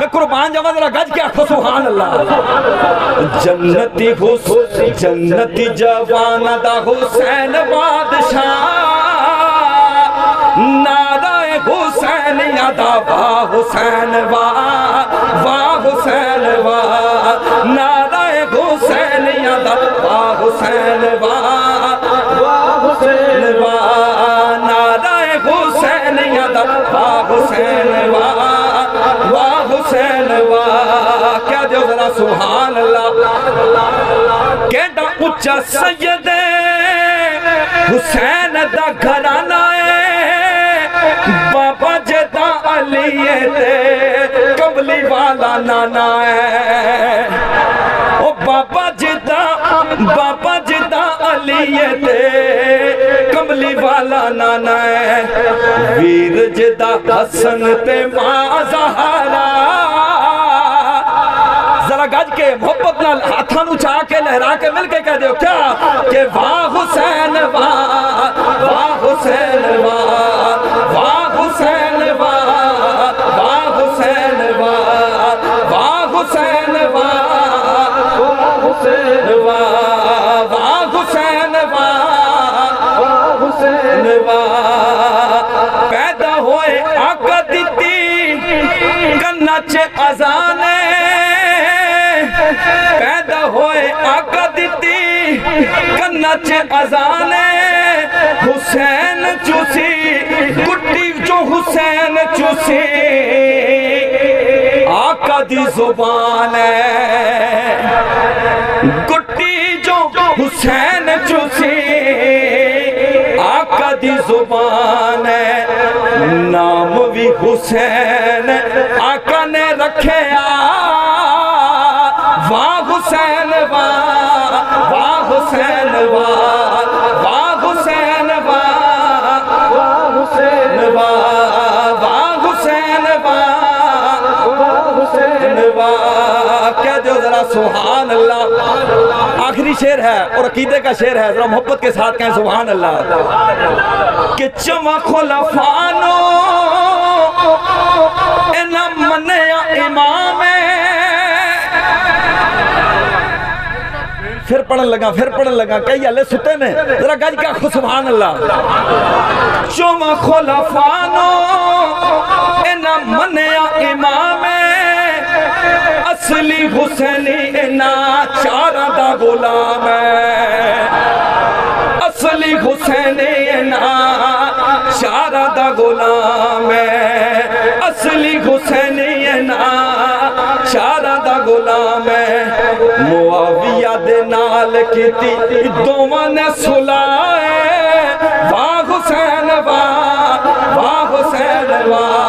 कुर्बान जावा जरा गज के आखो सुभान अल्लाह। जन्नती जवान दा हुसैन बादशाह, नाराए हुसैन यादा वाह हुसैन वाह हुसैन वाह, नाराए हुसैन यादा वाह हुसैन वाह हुसैन वाह, नाराए हुसैन यादा वाह हुसैन वाह हुसैन वाह। क्या जो जरा सुभान अल्लाह। केड़ा उच्चा सैयद हुसैन दा घराना है, बाबा जदा अली ते कमली वाला नाना है। ओ बाबा जदा अली ते कमली वाला नाना है। वीर जदा हसन ते मां ज़हरा, जरा गज के मोहब्बत नाल हाथां नूं चा के लहरा के मिल के कह दो क्या कि वाह हुसैन वाह हुसैन वाह हुसैन वाह हुसैन वाह हुसैन वाह हुसैन वाह हुसैन हुसैन वाह। पैदा होए आका दिती कन्ना च अजाने, पैदा होए आका दिती कन्ना च अजाने। हुसैन चूसी गुट्टी जो हुसैन चूसी आका दी जुबान है, गुट्टी जो हुसैन चूसी आका दी जुबान है। नाम भी हुसैन आका ने रखे वाह हुसैन वाह हुसैन वाह हुसैन वाह हुसैन वाह हुसैन हुसैन वाह। कह दो जरा सुभान अल्लाह। आखिरी शेर है और अकीदे का शेर है, जरा मोहब्बत के साथ कहें सुभान अल्लाह। कि चमा खुलफानो इना मन्या इमाम, फिर पढ़न लगा कई हले सुते ने, जरा गज का सुभान अल्लाह। चुमा खुलफानो इना मन्या इमाम, असली हुसैनी इना चारा दा गुलाम है। असली हुसैनी इना चारा दा गुलाम है, असली हुसैनी इना चारा दा गुलाम है। मुआविया दे नाल कीती दोवां ने सुलाह, वाह हुसैन वाह हुसैन वाह